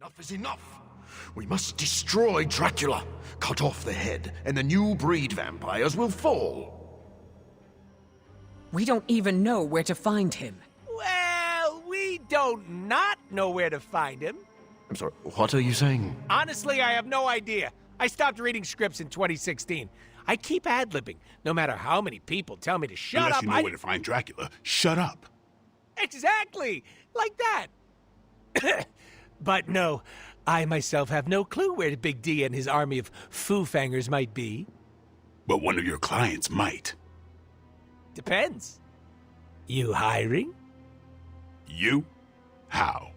Enough is enough! We must destroy Dracula, cut off the head, and the new breed vampires will fall. We don't even know where to find him. Well, we don't not know where to find him. I'm sorry, what are you saying? Honestly, I have no idea. I stopped reading scripts in 2016. I keep ad-libbing, no matter how many people tell me to shut Unless up. you know where to find Dracula, shut up. Exactly! Like that! But no, I myself have no clue where Big D and his army of foo-fangers might be. But one of your clients might. Depends. You hiring? You? How?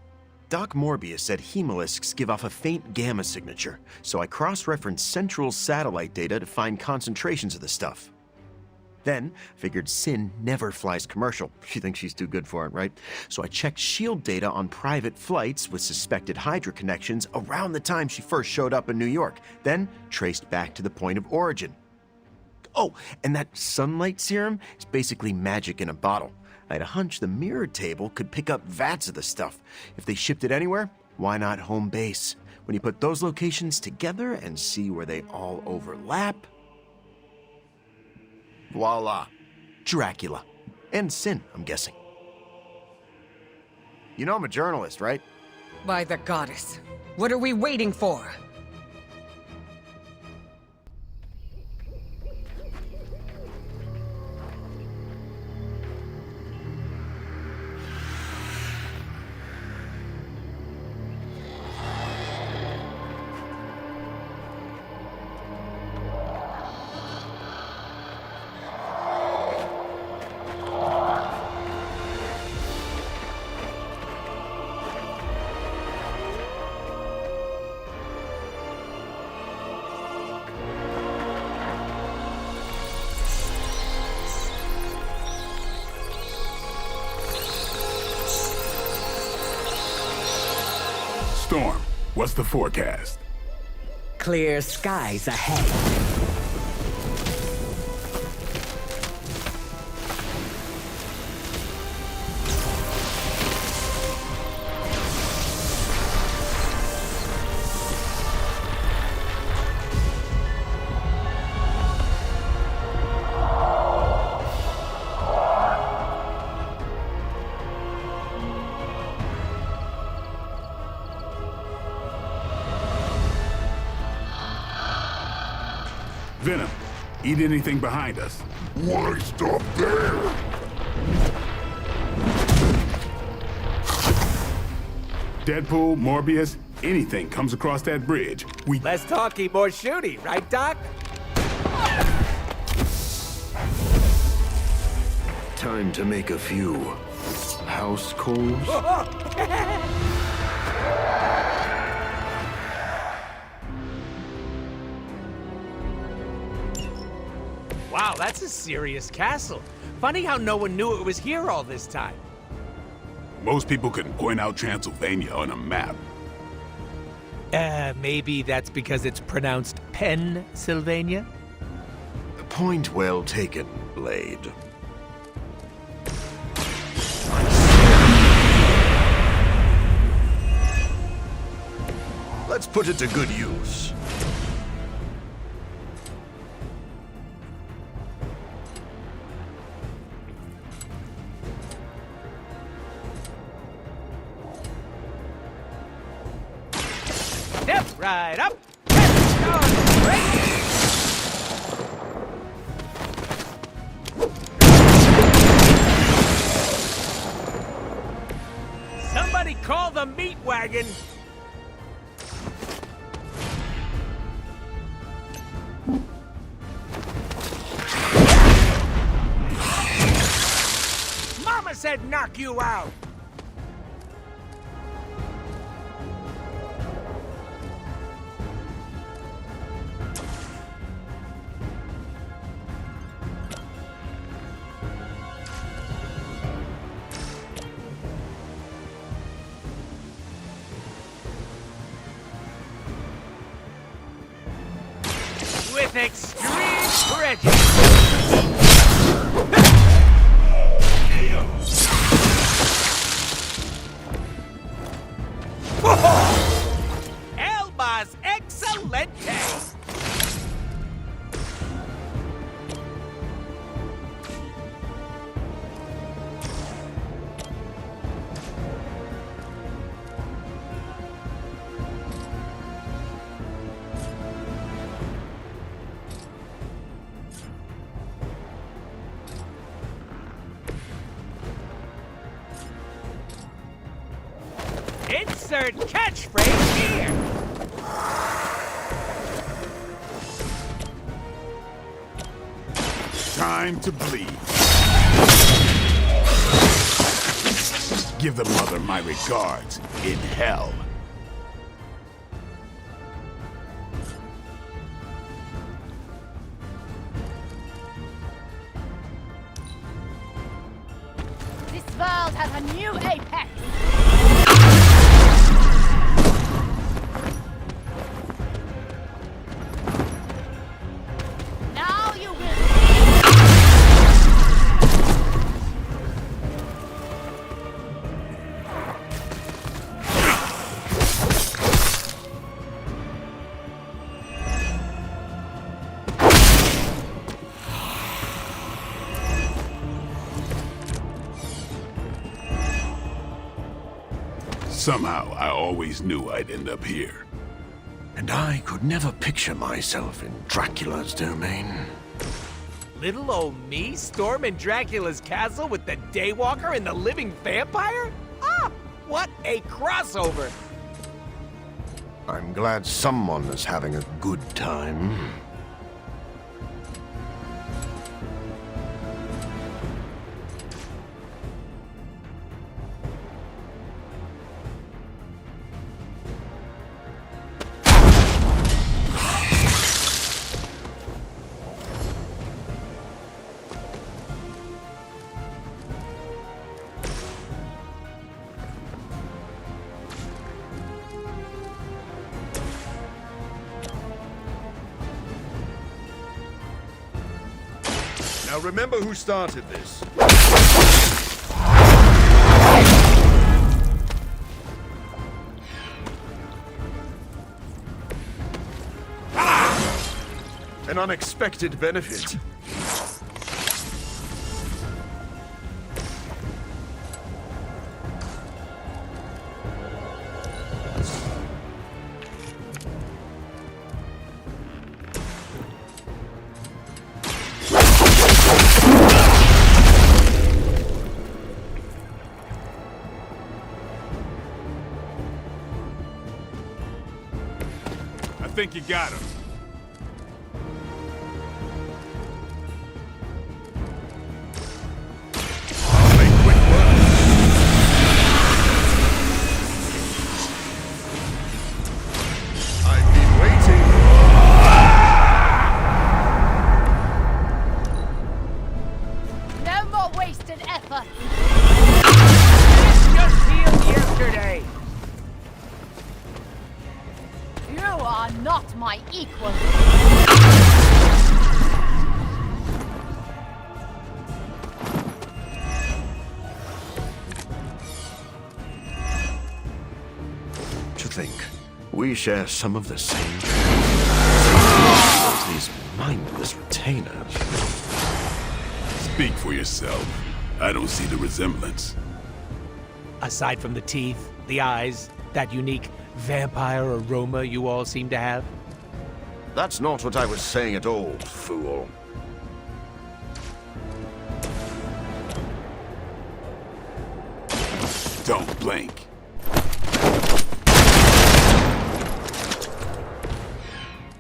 Doc Morbius said hemolisks give off a faint gamma signature, so I cross-referenced central satellite data to find concentrations of the stuff. Then, figured Sin never flies commercial. She thinks she's too good for it, right? So I checked SHIELD data on private flights with suspected Hydra connections around the time she first showed up in New York, then traced back to the point of origin. Oh, and that sunlight serum is basically magic in a bottle. I had a hunch the mirror table could pick up vats of the stuff. If they shipped it anywhere, why not home base? When you put those locations together and see where they all overlap... voila. Dracula. And Sin, I'm guessing. You know I'm a journalist, right? By the goddess. What are we waiting for? Storm, what's the forecast? Clear skies ahead. Venom, eat anything behind us. Why stop there? Deadpool, Morbius, anything comes across that bridge. Less talky, more shooty, right, Doc? Time to make a few house calls. Wow, that's a serious castle. Funny how no one knew it was here all this time. Most people couldn't point out Transylvania on a map. Maybe that's because it's pronounced Pennsylvania? Point well taken, Blade. Let's put it to good use. Step right up. Let's go. Break. Somebody call the meat wagon. Mama said knock you out. With extreme prejudice. Tomas Excelente! Insert catchphrase here! Time to bleed. Give the mother my regards in hell. This world has a new apex! Now you will Somehow, I always knew I'd end up here. And I could never picture myself in Dracula's domain. Little old me storming Dracula's castle with the Daywalker and the living vampire? Ah, what a crossover! I'm glad someone is having a good time. Now remember who started this. An unexpected benefit. I think you got him. Make quick work. I've been waiting. no more wasted effort! Just healed yesterday! You are not my equal! To think, we share some of the same as these mindless retainers. Speak for yourself. I don't see the resemblance. Aside from the teeth, the eyes, that unique vampire aroma you all seem to have. That's not what I was saying at all, fool. Don't blink.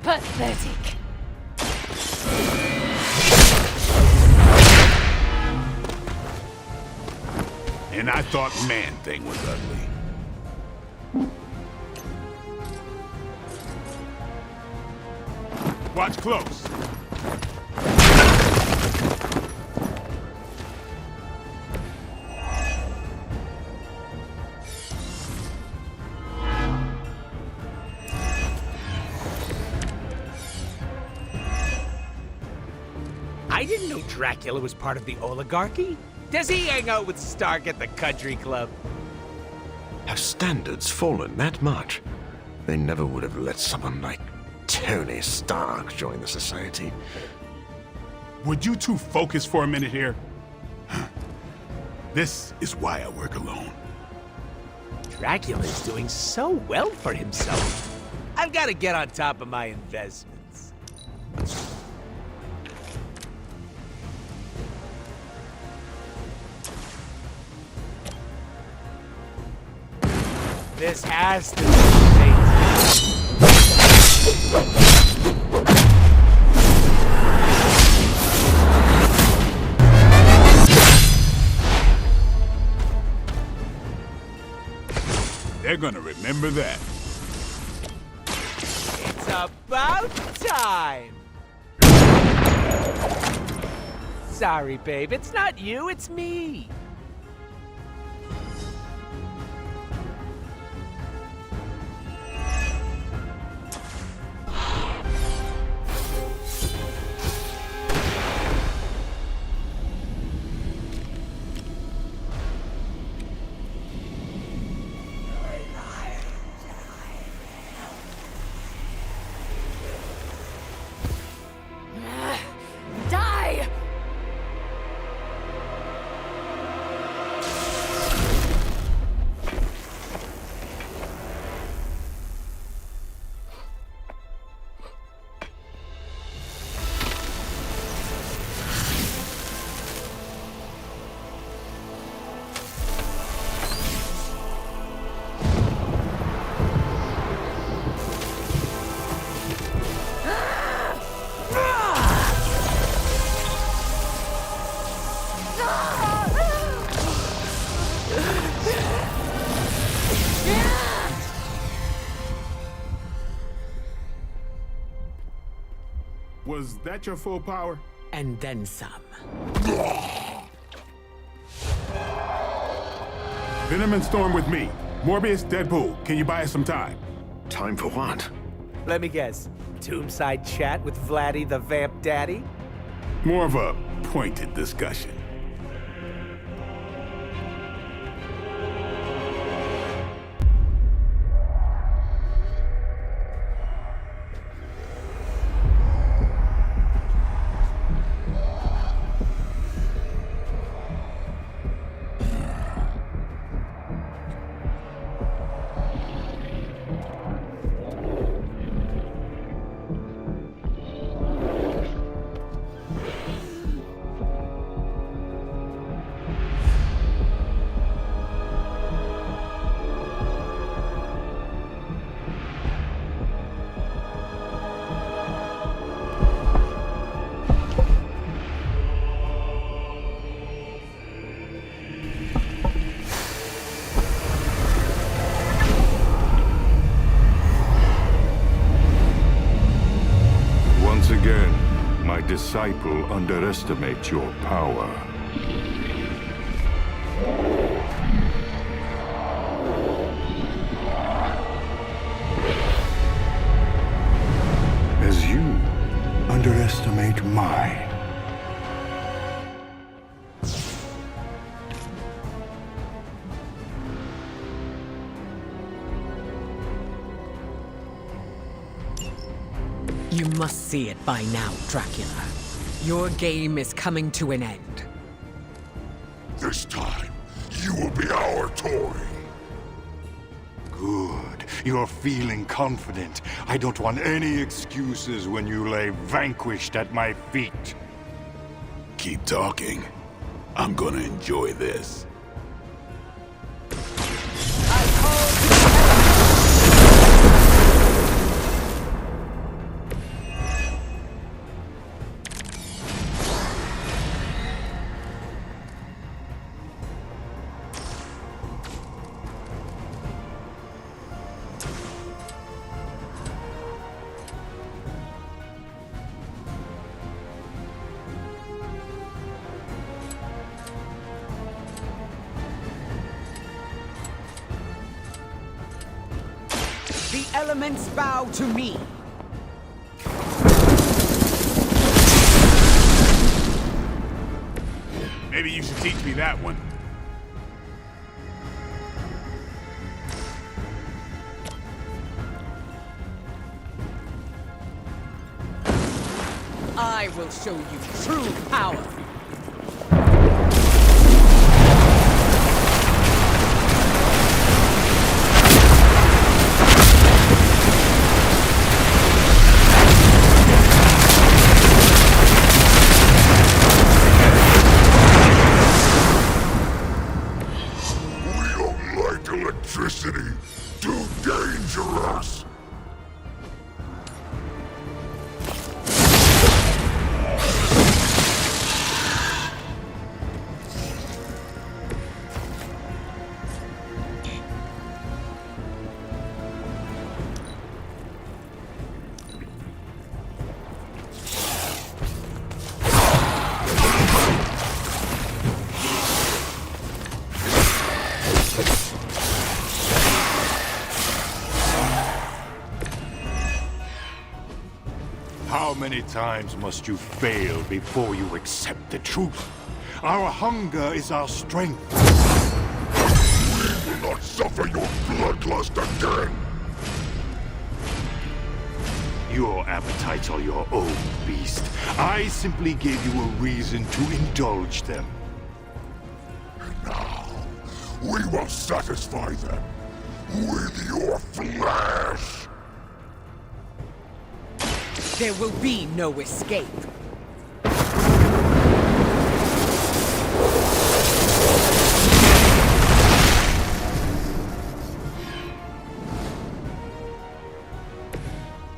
Pathetic! And I thought Man-Thing was ugly. Watch close. I didn't know Dracula was part of the oligarchy. Does he hang out with Stark at the country club? Have standards fallen that much? They never would have let someone like Tony Stark join the Society. Would you two focus for a minute here? This is why I work alone. Dracula's doing so well for himself. I've got to get on top of my investments. This has to be They're gonna remember that. It's about time! Sorry, babe. It's not you, it's me. Die! Was that your full power? And then some. Venom and Storm with me. Morbius, Deadpool, can you buy us some time? Time for what? Let me guess. Tombside chat with Vladdy the Vamp Daddy? More of a pointed discussion. Once again, my disciple underestimates your power. As you underestimate mine. You must see it by now, Dracula. Your game is coming to an end. This time, you will be our toy. Good. You're feeling confident. I don't want any excuses when you lay vanquished at my feet. Keep talking. I'm gonna enjoy this. The elements bow to me. Maybe you should teach me that one. I will show you true power. We don't like electricity. Too dangerous. How many times must you fail before you accept the truth? Our hunger is our strength. We will not suffer your bloodlust again. Your appetites are your own, beast. I simply gave you a reason to indulge them. Now, we will satisfy them with your flesh. There will be no escape.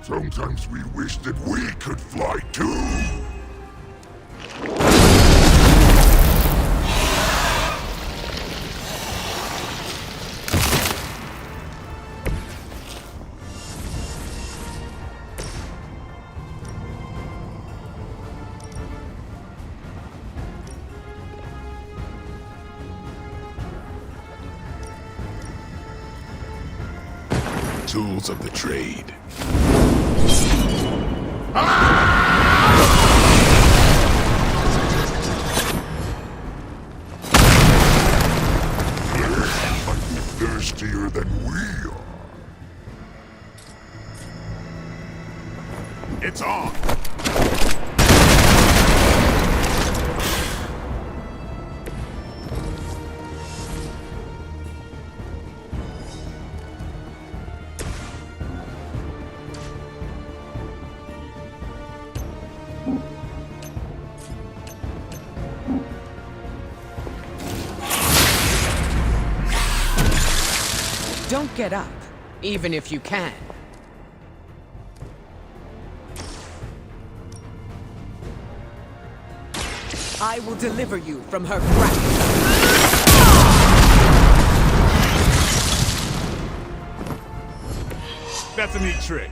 Sometimes we wish that we could fly too. Tools of the trade. Might be thirstier than we are. It's on! Don't get up, even if you can. I will deliver you from her grasp. That's a neat trick.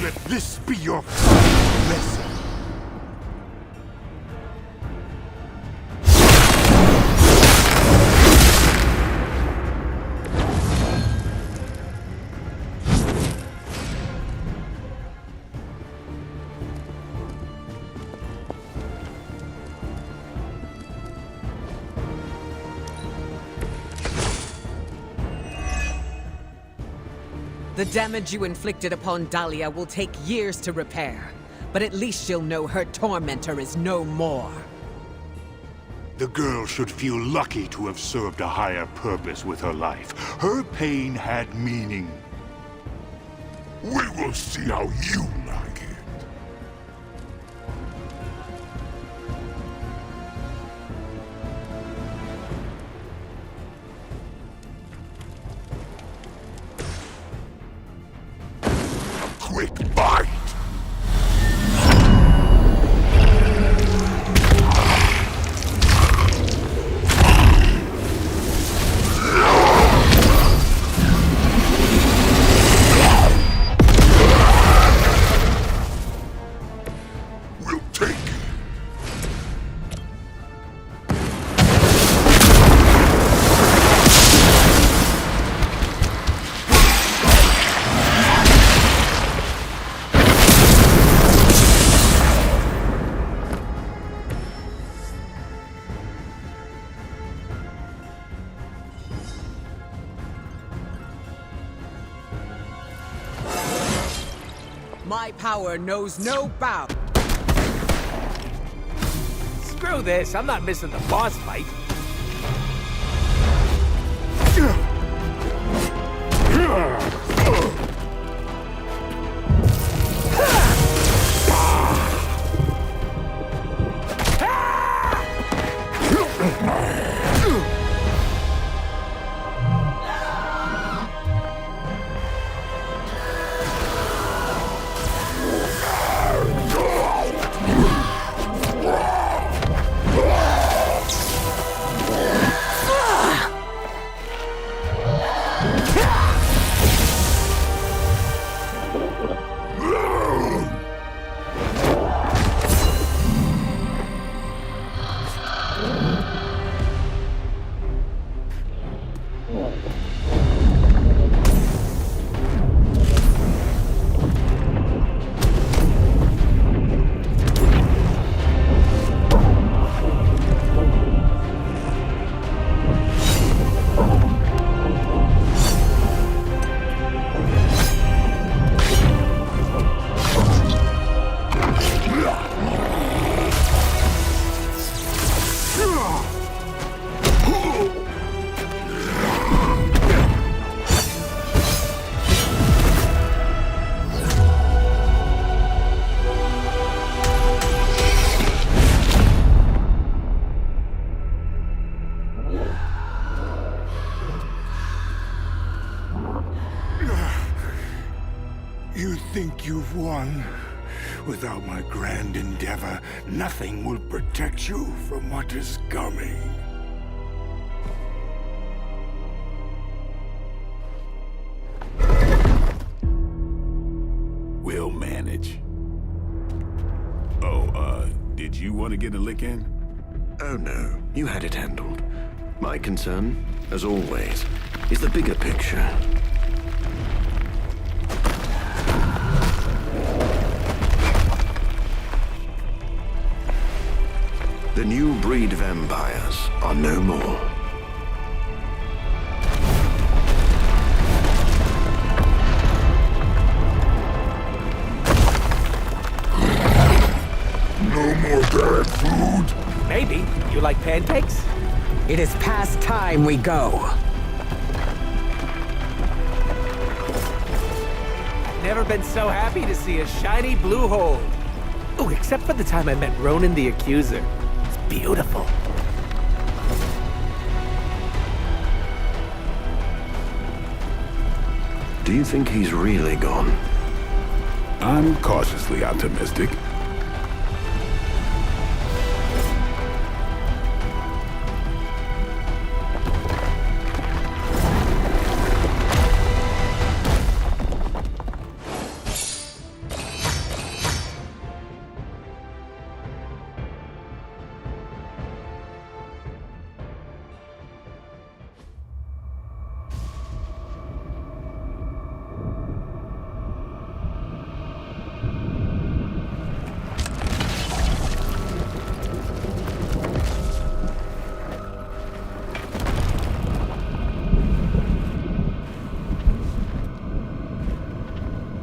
Let this be your lesson. The damage you inflicted upon Dahlia will take years to repair, but at least she'll know her tormentor is no more. The girl should feel lucky to have served a higher purpose with her life. Her pain had meaning. We will see how you like it. Quick bite! My power knows no bounds. Screw this, I'm not missing the boss fight. You think you've won? Without my grand endeavor, nothing will protect you from what is coming. We'll manage. Did you want to get a lick in? Oh no, you had it handled. My concern, as always, is the bigger picture. The new breed vampires are no more. No more bad food. Maybe. You like pancakes? It is past time we go. Never been so happy to see a shiny blue hole. Oh, except for the time I met Ronan the Accuser. It's beautiful. Do you think he's really gone? I'm cautiously optimistic.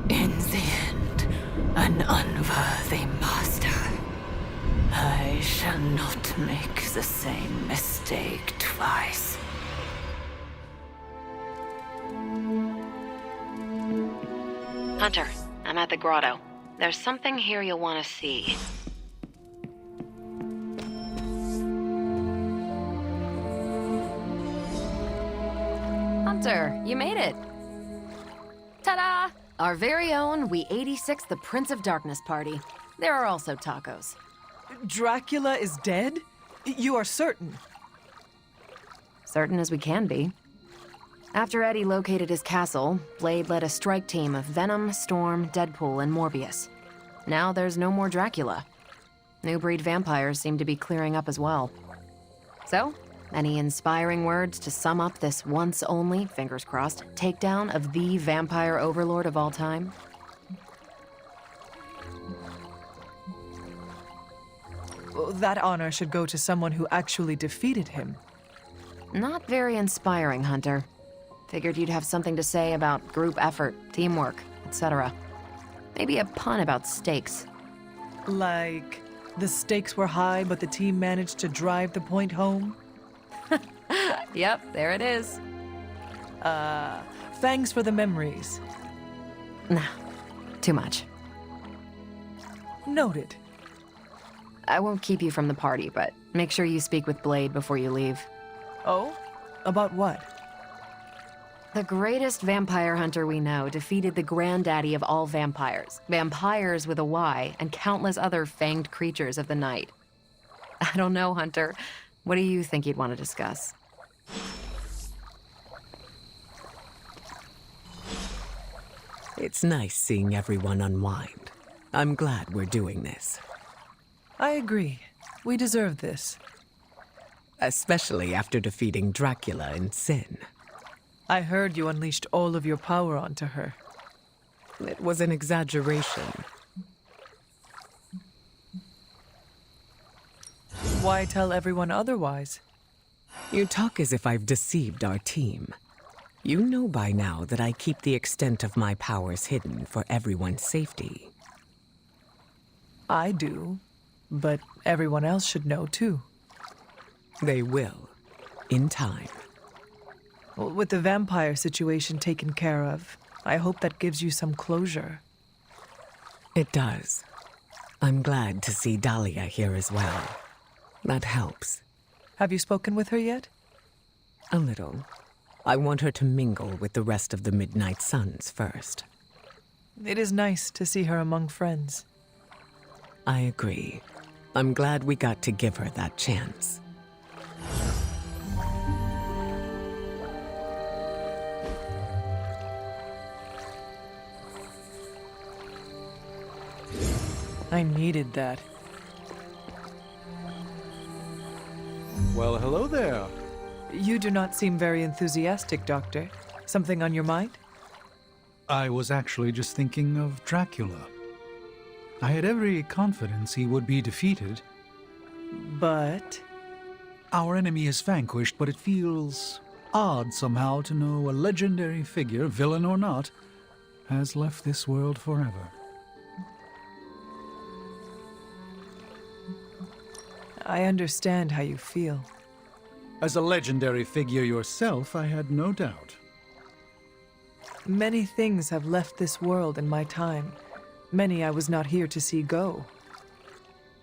In the end, an unworthy master. I shall not make the same mistake twice. Hunter, I'm at the grotto. There's something here you'll want to see. Hunter, you made it. Ta-da! Our very own We 86 the Prince of Darkness party. There are also tacos. Dracula is dead? You are certain? Certain as we can be. After Eddie located his castle, Blade led a strike team of Venom, Storm, Deadpool, and Morbius. Now there's no more Dracula. New breed vampires seem to be clearing up as well. So, any inspiring words to sum up this once only, fingers crossed, takedown of the vampire overlord of all time? That honor should go to someone who actually defeated him. Not very inspiring, Hunter. Figured you'd have something to say about group effort, teamwork, etc. Maybe a pun about stakes. Like, the stakes were high, but the team managed to drive the point home? Yep, there it is. Thanks for the memories. Nah, too much. Noted. I won't keep you from the party, but make sure you speak with Blade before you leave. Oh? About what? The greatest vampire hunter we know defeated the granddaddy of all vampires, vampires with a Y, and countless other fanged creatures of the night. I don't know, Hunter. What do you think you'd want to discuss? It's nice seeing everyone unwind. I'm glad we're doing this. I agree. We deserve this. Especially after defeating Dracula and Sin. I heard you unleashed all of your power onto her. It was an exaggeration. Why tell everyone otherwise? You talk as if I've deceived our team. You know by now that I keep the extent of my powers hidden for everyone's safety. I do, but everyone else should know too. They will, in time. Well, with the vampire situation taken care of, I hope that gives you some closure. It does. I'm glad to see Dahlia here as well. That helps. Have you spoken with her yet? A little. I want her to mingle with the rest of the Midnight Suns first. It is nice to see her among friends. I agree. I'm glad we got to give her that chance. I needed that. Well, hello there. You do not seem very enthusiastic, Doctor. Something on your mind? I was actually just thinking of Dracula. I had every confidence he would be defeated. But? Our enemy is vanquished, but it feels odd somehow to know a legendary figure, villain or not, has left this world forever. I understand how you feel. As a legendary figure yourself, I had no doubt. Many things have left this world in my time. Many I was not here to see go.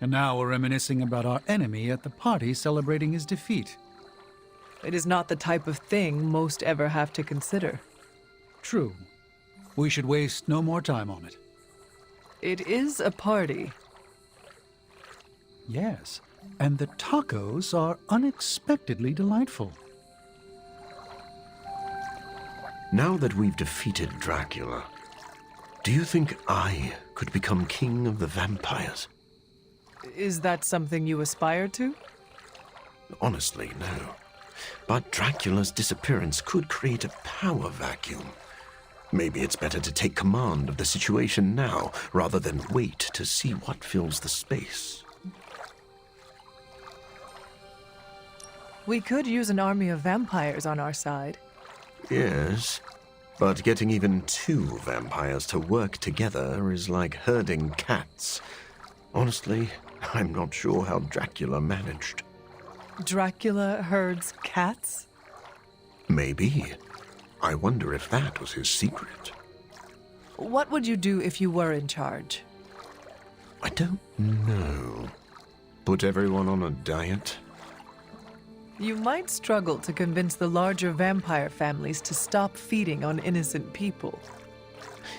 And now we're reminiscing about our enemy at the party celebrating his defeat. It is not the type of thing most ever have to consider. True. We should waste no more time on it. It is a party. Yes, and the tacos are unexpectedly delightful. Now that we've defeated Dracula, do you think I could become king of the vampires? Is that something you aspire to? Honestly, no. But Dracula's disappearance could create a power vacuum. Maybe it's better to take command of the situation now, rather than wait to see what fills the space. We could use an army of vampires on our side. Yes, but getting even two vampires to work together is like herding cats. Honestly, I'm not sure how Dracula managed. Dracula herds cats? Maybe. I wonder if that was his secret. What would you do if you were in charge? I don't know. Put everyone on a diet? You might struggle to convince the larger vampire families to stop feeding on innocent people.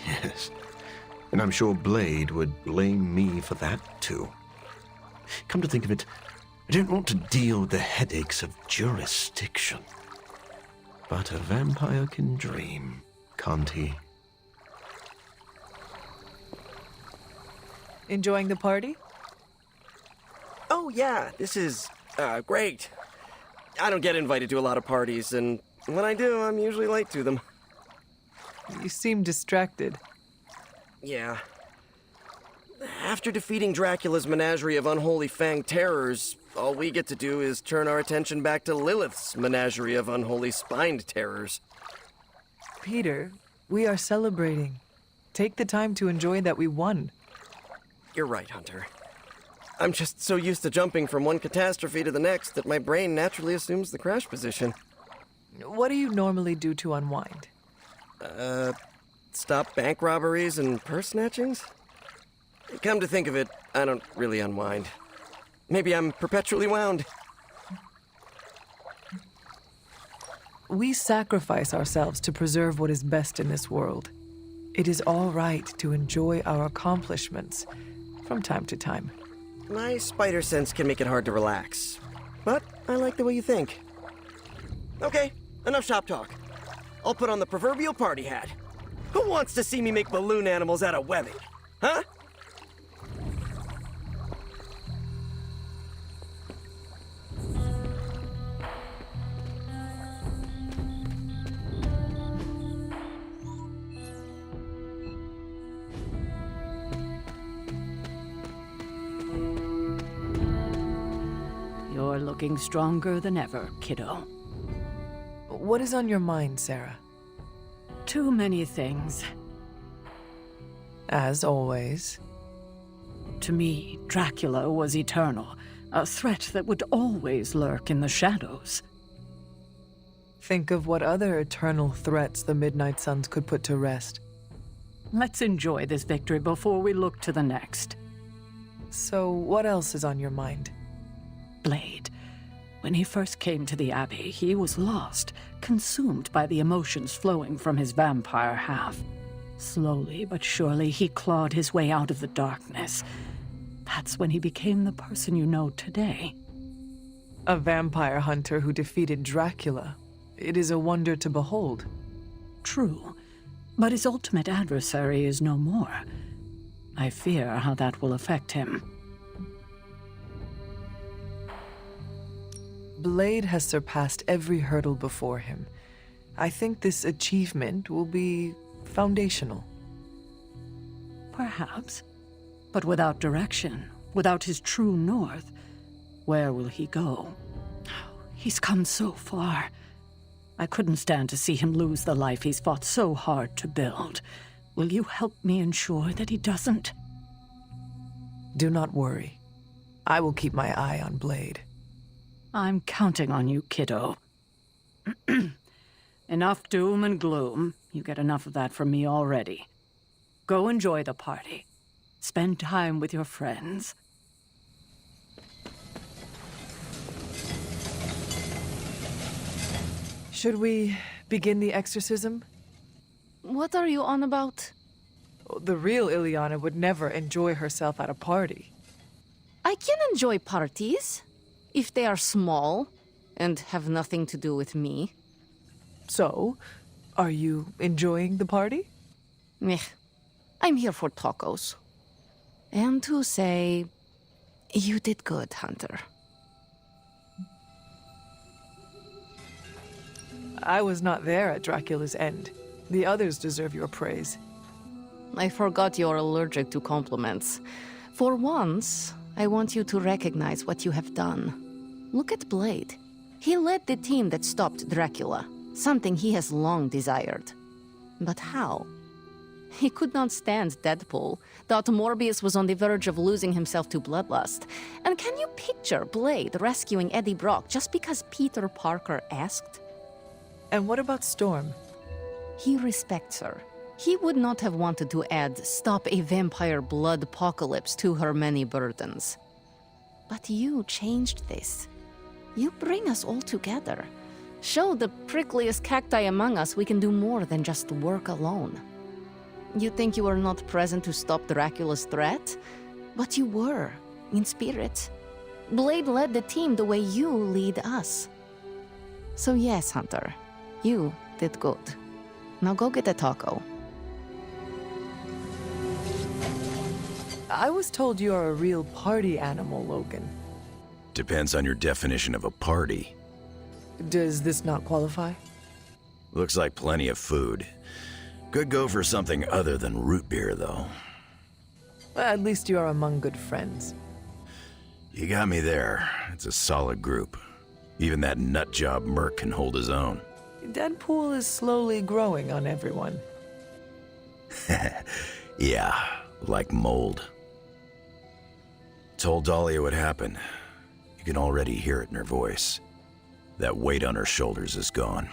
Yes. And I'm sure Blade would blame me for that, too. Come to think of it, I don't want to deal with the headaches of jurisdiction. But a vampire can dream, can't he? Enjoying the party? Oh, yeah, this is great. I don't get invited to a lot of parties, and when I do, I'm usually late to them. You seem distracted. Yeah. After defeating Dracula's menagerie of unholy fanged terrors, all we get to do is turn our attention back to Lilith's menagerie of unholy spined terrors. Peter, we are celebrating. take the time to enjoy that we won. You're right, Hunter. I'm just so used to jumping from one catastrophe to the next that my brain naturally assumes the crash position. What do you normally do to unwind? Stop bank robberies and purse snatchings? Come to think of it, I don't really unwind. Maybe I'm perpetually wound. We sacrifice ourselves to preserve what is best in this world. It is all right to enjoy our accomplishments from time to time. My spider sense can make it hard to relax, but I like the way you think. Okay, enough shop talk. I'll put on the proverbial party hat. Who wants to see me make balloon animals out of webbing? Huh? You're looking stronger than ever, kiddo. What is on your mind, Sarah? Too many things. As always. To me, Dracula was eternal, a threat that would always lurk in the shadows. Think of what other eternal threats the Midnight Suns could put to rest. Let's enjoy this victory before we look to the next. So, what else is on your mind? Blade. When he first came to the Abbey, he was lost, consumed by the emotions flowing from his vampire half. Slowly but surely, he clawed his way out of the darkness. That's when he became the person you know today. A vampire hunter who defeated Dracula. It is a wonder to behold. True, but his ultimate adversary is no more. I fear how that will affect him. Blade has surpassed every hurdle before him. I think this achievement will be foundational. Perhaps. But without direction, without his true north, where will he go? He's come so far. I couldn't stand to see him lose the life he's fought so hard to build. Will you help me ensure that he doesn't? Do not worry. I will keep my eye on Blade. I'm counting on you, kiddo. Enough doom and gloom. You get enough of that from me already. Go enjoy the party. Spend time with your friends. Should we begin the exorcism? What are you on about? The real Ileana would never enjoy herself at a party. I can enjoy parties, if they are small and have nothing to do with me. So, are you enjoying the party? Meh. I'm here for tacos. And to say, you did good, Hunter. I was not there at Dracula's end. The others deserve your praise. I forgot you're allergic to compliments. For once, I want you to recognize what you have done. Look at Blade. He led the team that stopped Dracula, something he has long desired. But how? He could not stand Deadpool, thought Morbius was on the verge of losing himself to bloodlust. And can you picture Blade rescuing Eddie Brock just because Peter Parker asked? And what about Storm? He respects her. He would not have wanted to add "stop a vampire blood apocalypse" to her many burdens. But you changed this. You bring us all together. Show the prickliest cacti among us we can do more than just work alone. You think you were not present to stop Dracula's threat? But you were, in spirit. Blade led the team the way you lead us. So yes, Hunter, you did good. Now go get a taco. I was told you are a real party animal, Logan. Depends on your definition of a party. Does this not qualify? Looks like plenty of food. Could go for something other than root beer, though. Well, at least you are among good friends. You got me there. It's a solid group. Even that nutjob Merc can hold his own. Deadpool is slowly growing on everyone. Yeah, like mold. Told Dahlia what happened. You can already hear it in her voice. That weight on her shoulders is gone.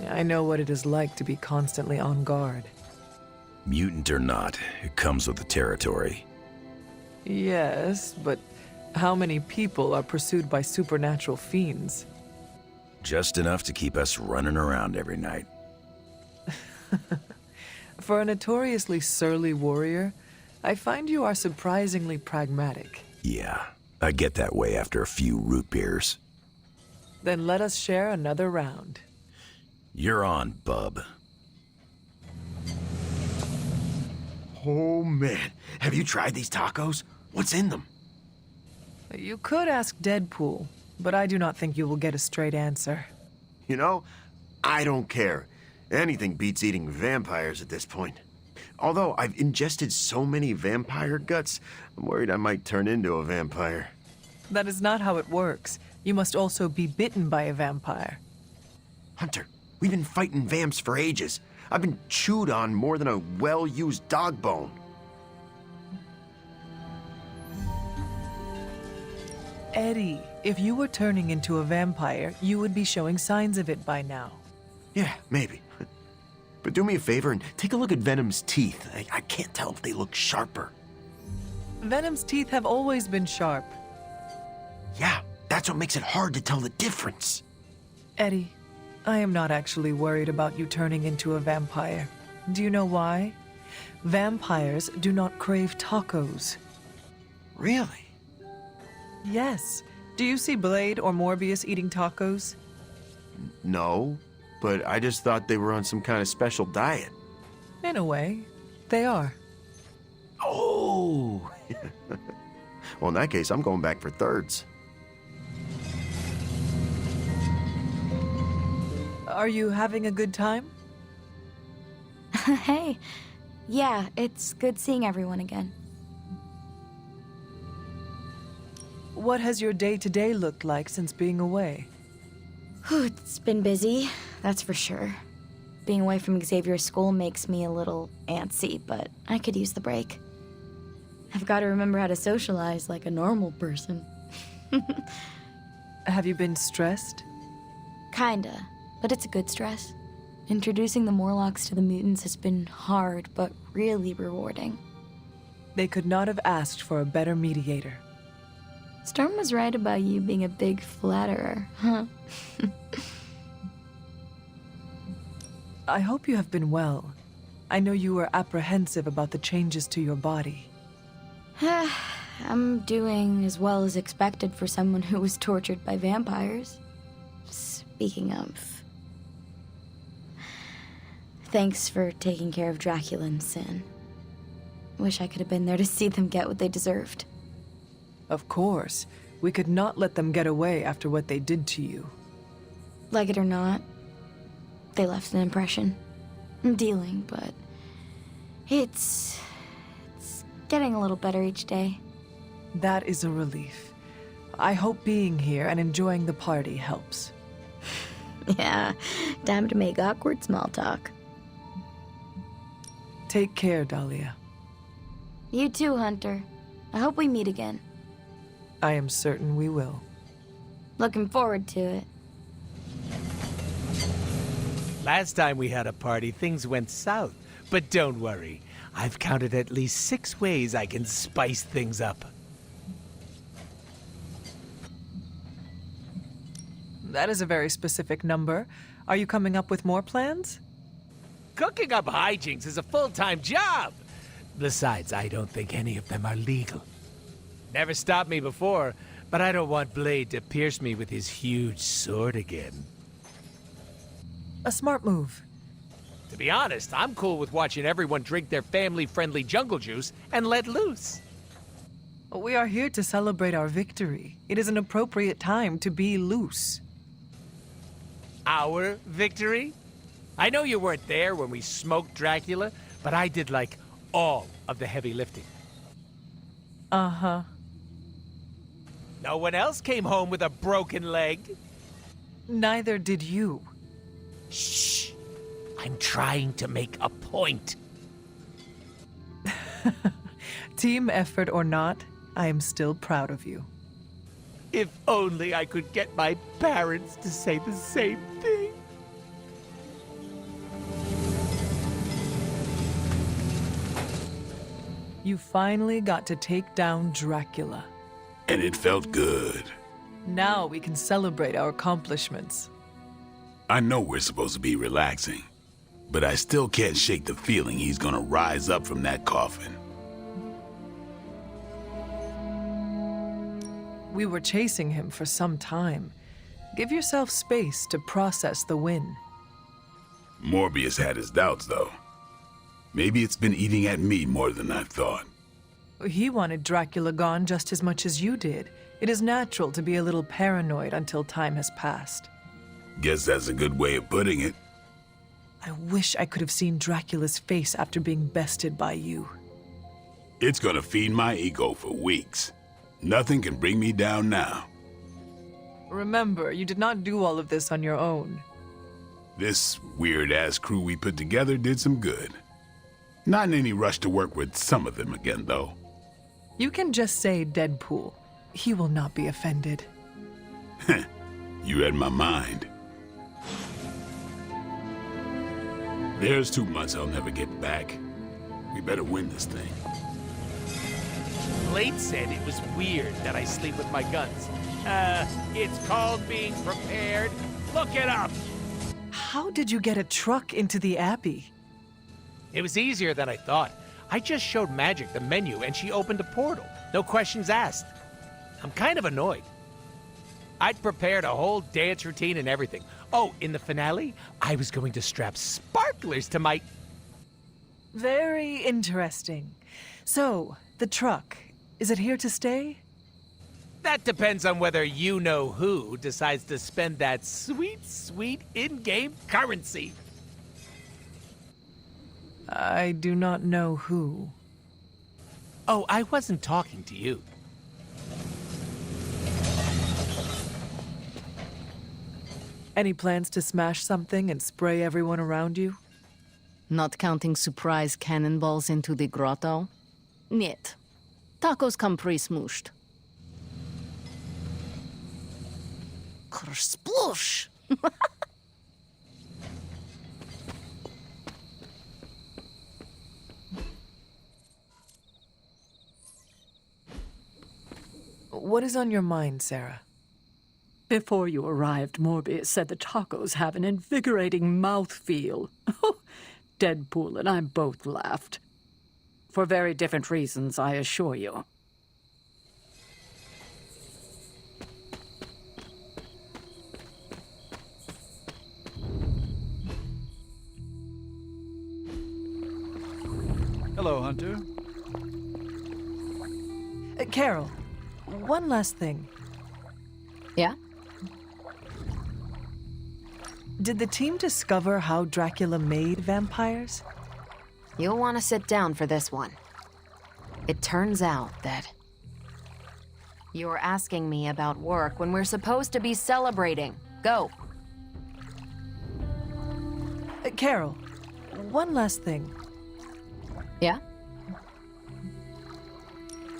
I know what it is like to be constantly on guard. Mutant or not, it comes with the territory. Yes, but how many people are pursued by supernatural fiends? Just enough to keep us running around every night. For a notoriously surly warrior, I find you are surprisingly pragmatic. Yeah, I get that way after a few root beers. Then let us share another round. You're on, bub. Oh man, have you tried these tacos? What's in them? You could ask Deadpool, but I do not think you will get a straight answer. You know, I don't care. Anything beats eating vampires at this point. Although I've ingested so many vampire guts, I'm worried I might turn into a vampire. That is not how it works. You must also be bitten by a vampire. Hunter, we've been fighting vamps for ages. I've been chewed on more than a well-used dog bone. Eddie, if you were turning into a vampire, you would be showing signs of it by now. Yeah, maybe. But do me a favor and take a look at Venom's teeth. I can't tell if they look sharper. Venom's teeth have always been sharp. Yeah, that's what makes it hard to tell the difference. Eddie, I am not actually worried about you turning into a vampire. Do you know why? Vampires do not crave tacos. Really? Yes. Do you see Blade or Morbius eating tacos? No, but I just thought they were on some kind of special diet. In a way, they are. Oh! Well, in that case, I'm going back for thirds. Are you having a good time? Hey. Yeah, it's good seeing everyone again. What has your day-to-day looked like since being away? It's been busy, that's for sure. Being away from Xavier's school makes me a little antsy, but I could use the break. I've got to remember how to socialize like a normal person. Have you been stressed? Kinda, but it's a good stress. Introducing the Morlocks to the mutants has been hard, but really rewarding. They could not have asked for a better mediator. Storm was right about you being a big flatterer, huh? I hope you have been well. I know you were apprehensive about the changes to your body. I'm doing as well as expected for someone who was tortured by vampires. Speaking of... Thanks for taking care of Dracula and Sin. Wish I could have been there to see them get what they deserved. Of course. We could not let them get away after what they did to you. Like it or not, they left an impression. I'm dealing, but... It's getting a little better each day. That is a relief. I hope being here and enjoying the party helps. Yeah, time to make awkward small talk. Take care, Dahlia. You too, Hunter. I hope we meet again. I am certain we will. Looking forward to it. Last time we had a party, things went south. But don't worry. I've counted at least 6 ways I can spice things up. That is a very specific number. Are you coming up with more plans? Cooking up hijinks is a full-time job. Besides, I don't think any of them are legal. Never stopped me before, but I don't want Blade to pierce me with his huge sword again. A smart move. To be honest, I'm cool with watching everyone drink their family-friendly jungle juice and let loose. We are here to celebrate our victory. It is an appropriate time to be loose. Our victory? I know you weren't there when we smoked Dracula, but I did, like, all of the heavy lifting. Uh-huh. No one else came home with a broken leg. Neither did you. Shh! I'm trying to make a point. Team effort or not, I am still proud of you. If only I could get my parents to say the same thing. You finally got to take down Dracula. And it felt good. Now we can celebrate our accomplishments. I know we're supposed to be relaxing, but I still can't shake the feeling he's gonna rise up from that coffin. We were chasing him for some time. Give yourself space to process the win. Morbius had his doubts, though. Maybe it's been eating at me more than I thought. He wanted Dracula gone just as much as you did. It is natural to be a little paranoid until time has passed. Guess that's a good way of putting it. I wish I could have seen Dracula's face after being bested by you. It's gonna feed my ego for weeks. Nothing can bring me down now. Remember, you did not do all of this on your own. This weird-ass crew we put together did some good. Not in any rush to work with some of them again, though. You can just say Deadpool. He will not be offended. You read my mind. There's 2 months I'll never get back. We better win this thing. Blade said it was weird that I sleep with my guns. It's called being prepared. Look it up! How did you get a truck into the Abbey? It was easier than I thought. I just showed Magic the menu and she opened a portal. No questions asked. I'm kind of annoyed. I'd prepared a whole dance routine and everything. Oh, in the finale, I was going to strap sparklers to my... Very interesting. So, the truck, is it here to stay? That depends on whether you-know-who decides to spend that sweet, sweet in-game currency. I do not know who. Oh, I wasn't talking to you. Any plans to smash something and spray everyone around you? Not counting surprise cannonballs into the grotto? Niet. Tacos come pre-smooshed. Kersplosh! What is on your mind, Sarah? Before you arrived, Morbius said the tacos have an invigorating mouthfeel. Deadpool and I both laughed. For very different reasons, I assure you. Hello, Hunter. Carol, one last thing. Yeah? Did the team discover how Dracula made vampires? You'll want to sit down for this one. It turns out that you're asking me about work when we're supposed to be celebrating. Go. Carol, one last thing. Yeah?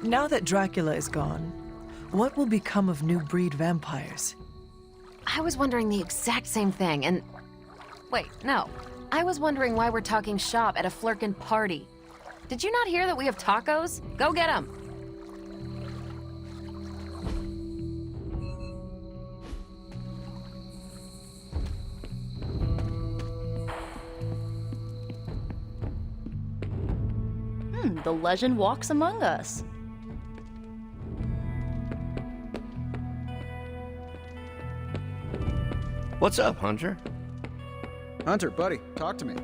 Now that Dracula is gone, what will become of new breed vampires? I was wondering the exact same thing, and... Wait, no. I was wondering why we're talking shop at a Flurkin party. Did you not hear that we have tacos? Go get them! The legend walks among us. What's up, Hunter? Hunter, buddy, talk to me.